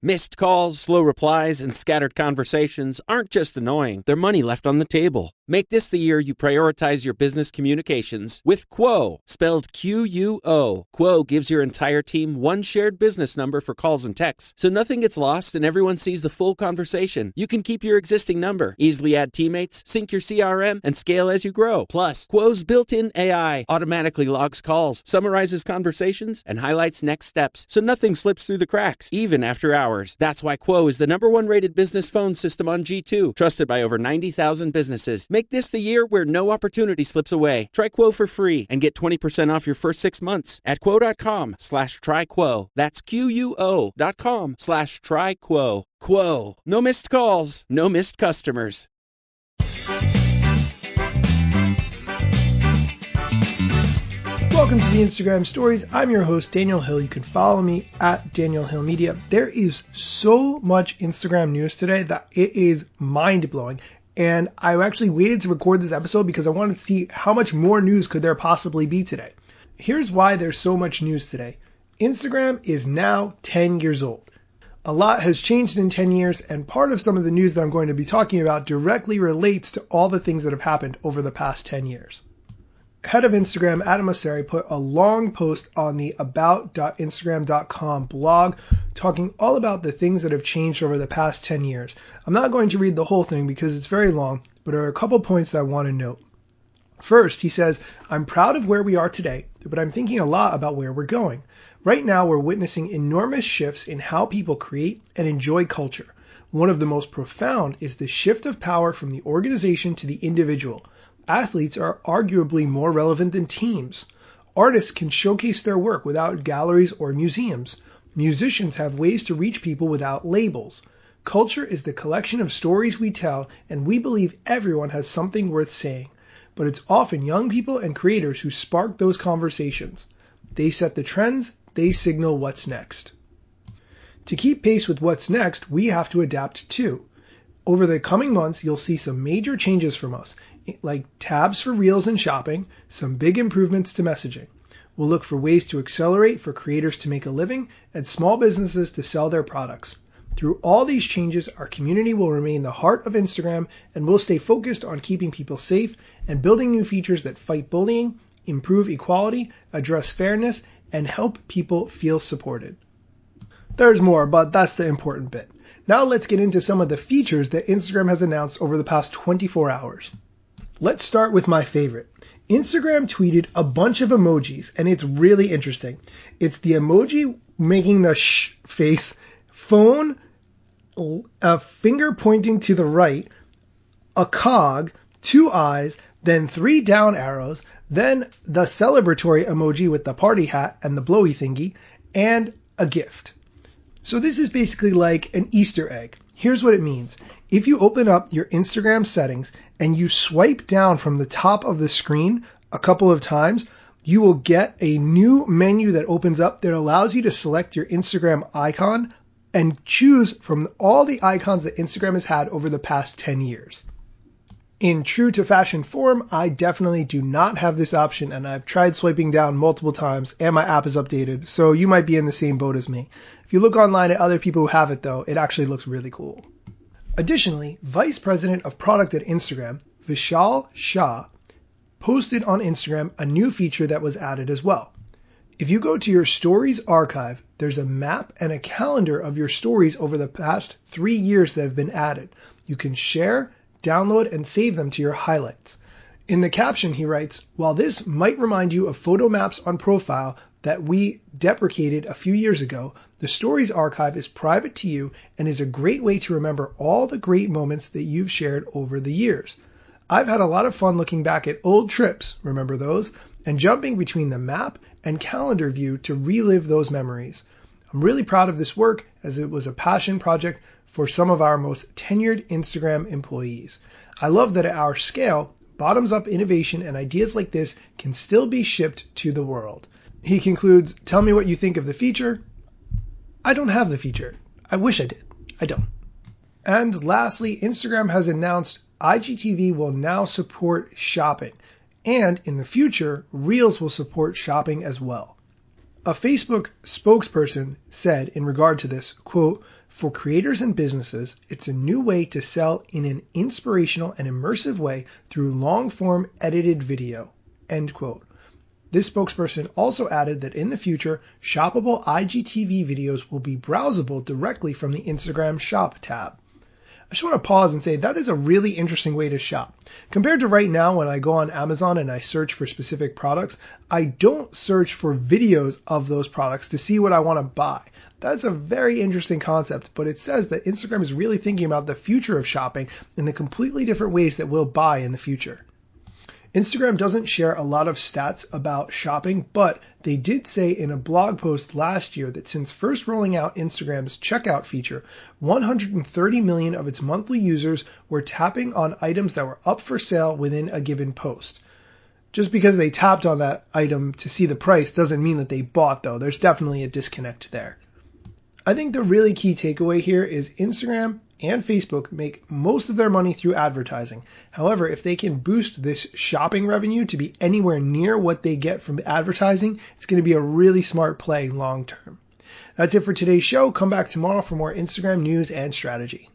Missed calls, slow replies, and scattered conversations aren't just annoying, they're money left on the table. Make this the year you prioritize your business communications with Quo, spelled Q-U-O. Quo gives your entire team one shared business number for calls and texts, so nothing gets lost and everyone sees the full conversation. You can keep your existing number, easily add teammates, sync your CRM, and scale as you grow. Plus, Quo's built-in AI automatically logs calls, summarizes conversations, and highlights next steps, so nothing slips through the cracks, even after hours. That's why Quo is the #1 rated business phone system on G2, trusted by over 90,000 businesses. Make this the year where no opportunity slips away. Try Quo for free and get 20% off your first 6 months at quo.com/tryquo. That's QUO.com/tryquo. Quo. No missed calls, no missed customers. Welcome to the Instagram Stories. I'm your host, Daniel Hill. You can follow me at Daniel Hill Media. There is so much Instagram news today that it is mind-blowing. And I actually waited to record this episode because I wanted to see how much more news could there possibly be today. Here's why there's so much news today. Instagram is now 10 years old. A lot has changed in 10 years, and part of some of the news that I'm going to be talking about directly relates to all the things that have happened over the past 10 years. Head of Instagram, Adam Mosseri, put a long post on the about.instagram.com blog talking all about the things that have changed over the past 10 years. I'm not going to read the whole thing because it's very long, but there are a couple points that I want to note. First, he says, I'm proud of where we are today, but I'm thinking a lot about where we're going. Right now, we're witnessing enormous shifts in how people create and enjoy culture. One of the most profound is the shift of power from the organization to the individual. Athletes are arguably more relevant than teams. Artists can showcase their work without galleries or museums. Musicians have ways to reach people without labels. Culture is the collection of stories we tell, and we believe everyone has something worth saying. But it's often young people and creators who spark those conversations. They set the trends, they signal what's next. To keep pace with what's next, we have to adapt too. Over the coming months, you'll see some major changes from us, like tabs for Reels and shopping, some big improvements to messaging. We'll look for ways to accelerate for creators to make a living and small businesses to sell their products. Through all these changes, our community will remain the heart of Instagram, and we'll stay focused on keeping people safe and building new features that fight bullying, improve equality, address fairness, and help people feel supported. There's more, but that's the important bit. Now let's get into some of the features that Instagram has announced over the past 24 hours. Let's start with my favorite. Instagram tweeted a bunch of emojis, and it's really interesting. It's the emoji making the shh face, phone, a finger pointing to the right, a cog, 2 eyes, then 3 down arrows, then the celebratory emoji with the party hat and the blowy thingy, and a gift. So this is basically like an Easter egg. Here's what it means. If you open up your Instagram settings and you swipe down from the top of the screen a couple of times, you will get a new menu that opens up that allows you to select your Instagram icon and choose from all the icons that Instagram has had over the past 10 years. In true to fashion form, I definitely do not have this option, and I've tried swiping down multiple times and my app is updated, so you might be in the same boat as me. If you look online at other people who have it though, it actually looks really cool. Additionally, Vice President of Product at Instagram, Vishal Shah, posted on Instagram a new feature that was added as well. If you go to your Stories archive, there's a map and a calendar of your stories over the past 3 years that have been added. You can share, download, and save them to your highlights. In the caption, he writes, while this might remind you of photo maps on profile that we deprecated a few years ago, the Stories archive is private to you and is a great way to remember all the great moments that you've shared over the years. I've had a lot of fun looking back at old trips, remember those, and jumping between the map and calendar view to relive those memories. I'm really proud of this work as it was a passion project for some of our most tenured Instagram employees. I love that at our scale, bottoms-up innovation and ideas like this can still be shipped to the world. He concludes, tell me what you think of the feature. I don't have the feature. I wish I did. I don't. And lastly, Instagram has announced IGTV will now support shopping. And in the future, Reels will support shopping as well. A Facebook spokesperson said in regard to this, quote, For creators and businesses, it's a new way to sell in an inspirational and immersive way through long-form edited video. End quote. This spokesperson also added that in the future, shoppable IGTV videos will be browsable directly from the Instagram Shop tab. I just want to pause and say that is a really interesting way to shop. Compared to right now when I go on Amazon and I search for specific products, I don't search for videos of those products to see what I want to buy. That's a very interesting concept, but it says that Instagram is really thinking about the future of shopping in the completely different ways that we'll buy in the future. Instagram doesn't share a lot of stats about shopping, but they did say in a blog post last year that since first rolling out Instagram's checkout feature, 130 million of its monthly users were tapping on items that were up for sale within a given post. Just because they tapped on that item to see the price doesn't mean that they bought, though. There's definitely a disconnect there. I think the really key takeaway here is Instagram and Facebook make most of their money through advertising. However, if they can boost this shopping revenue to be anywhere near what they get from advertising, it's going to be a really smart play long term. That's it for today's show. Come back tomorrow for more Instagram news and strategy.